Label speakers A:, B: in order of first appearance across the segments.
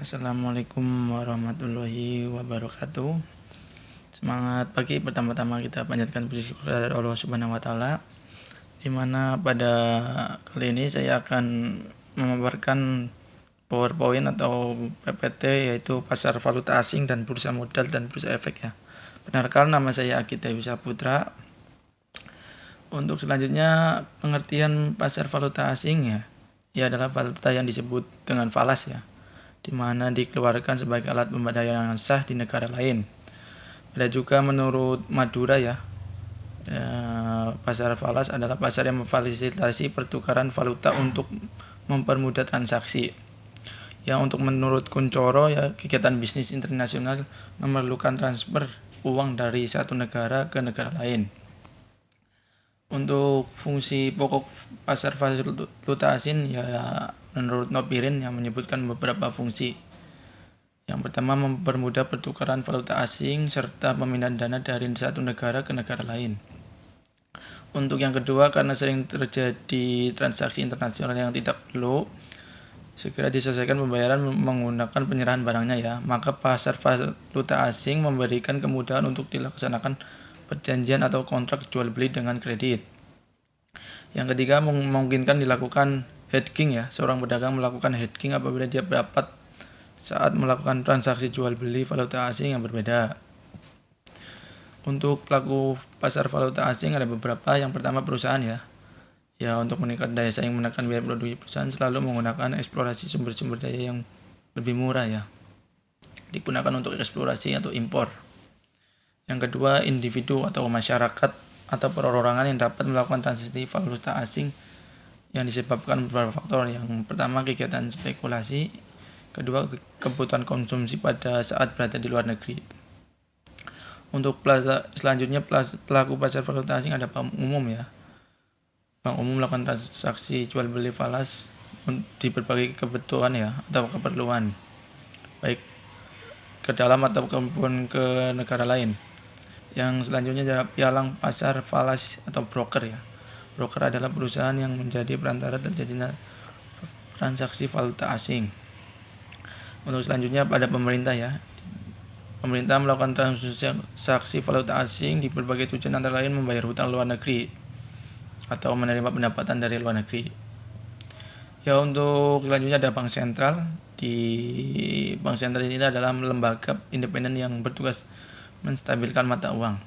A: Assalamualaikum warahmatullahi wabarakatuh. Semangat pagi. Pertama-tama kita panjatkan puji syukur kepada Allah Subhanahu wa taala, di mana pada kali ini saya akan memaparkan PowerPoint atau PPT, yaitu pasar valuta asing dan bursa modal dan bursa efek ya. Benarkah nama saya Akita Wisaputra. Untuk selanjutnya, pengertian pasar valuta asing ya adalah valuta yang disebut dengan falas ya, di mana dikeluarkan sebagai alat pembayaran yang sah di negara lain. Ada juga menurut Madura pasar falas adalah pasar yang memfasilitasi pertukaran valuta untuk mempermudah transaksi. Untuk menurut Kuncoro kegiatan bisnis internasional memerlukan transfer uang dari satu negara ke negara lain. Untuk fungsi pokok pasar valuta asing menurut Nopirin yang menyebutkan beberapa fungsi. Yang pertama, mempermudah pertukaran valuta asing serta pemindahan dana dari satu negara ke negara lain. Untuk yang kedua, karena sering terjadi transaksi internasional yang tidak perlu segera diselesaikan pembayaran menggunakan penyerahan barangnya maka pasar valuta asing memberikan kemudahan untuk dilaksanakan perjanjian atau kontrak jual beli dengan kredit. Yang ketiga, memungkinkan dilakukan hedging seorang pedagang melakukan hedging apabila dia dapat saat melakukan transaksi jual beli valuta asing yang berbeda. Untuk pelaku pasar valuta asing ada beberapa. Yang pertama, perusahaan untuk meningkatkan daya saing menekan biaya produksi, perusahaan selalu menggunakan eksplorasi sumber-sumber daya yang lebih murah digunakan untuk eksplorasi atau impor. Yang kedua, individu atau masyarakat atau perorangan yang dapat melakukan transaksi valuta asing yang disebabkan beberapa faktor. Yang pertama, kegiatan spekulasi. Kedua, kebutuhan konsumsi pada saat berada di luar negeri. Untuk selanjutnya, pelaku pasar valuta asing ada bank umum Bank umum melakukan transaksi jual beli falas di berbagai kebutuhan atau keperluan, baik ke dalam ataupun ke negara lain. Yang selanjutnya adalah pialang pasar falas atau broker Broker adalah perusahaan yang menjadi perantara terjadinya transaksi valuta asing. Untuk selanjutnya pada pemerintah Pemerintah melakukan transaksi valuta asing di berbagai tujuan, antara lain membayar hutang luar negeri atau menerima pendapatan dari luar negeri. Untuk selanjutnya ada bank sentral. Di bank sentral ini adalah lembaga independen yang bertugas menstabilkan mata uang.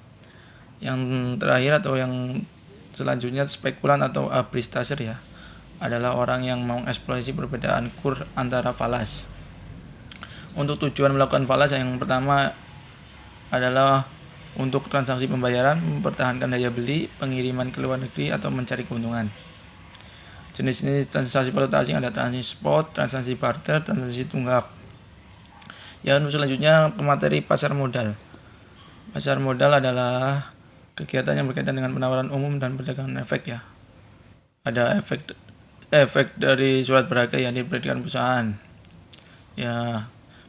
A: Yang terakhir atau yang selanjutnya, spekulan atau arbitraser adalah orang yang mengeksplorasi perbedaan kurs antara falas. Untuk tujuan melakukan falas, yang pertama adalah untuk transaksi pembayaran, mempertahankan daya beli, pengiriman ke luar negeri, atau mencari keuntungan. Jenis-jenis transaksi valuta asing ada transaksi spot, transaksi barter, transaksi tunggak. Untuk selanjutnya, materi pasar modal. Pasar modal adalah kegiatan yang berkaitan dengan penawaran umum dan perdagangan efek Ada efek dari surat berharga yang diberikan perusahaan.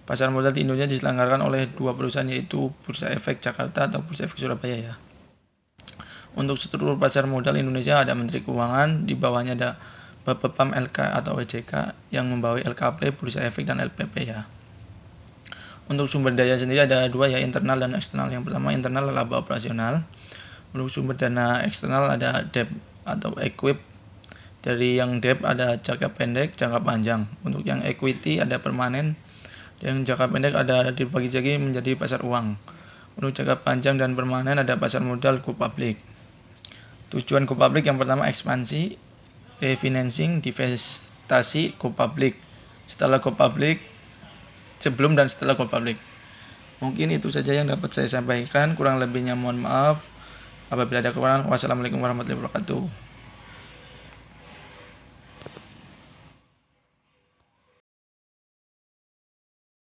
A: Pasar modal di Indonesia diselenggarakan oleh dua perusahaan, yaitu Bursa Efek Jakarta atau Bursa Efek Surabaya Untuk struktur pasar modal Indonesia ada Menteri Keuangan, di bawahnya ada Bapepam LK atau WJK yang membawahi LKP, Bursa Efek dan LPP Untuk sumber daya sendiri ada dua internal dan eksternal. Yang pertama, internal laba operasional. Untuk sumber dana eksternal ada debt atau equip. Dari yang debt ada jangka pendek, jangka panjang. Untuk yang equity ada permanen. Yang jangka pendek ada dibagi lagi menjadi pasar uang. Untuk jangka panjang dan permanen ada pasar modal go public. Tujuan go public yang pertama, ekspansi, refinancing, divestasi, go public. Setelah go public, sebelum dan setelah go public. Mungkin itu saja yang dapat saya sampaikan. Kurang lebihnya mohon maaf. Apabila ada kekurangan, wassalamualaikum warahmatullahi wabarakatuh.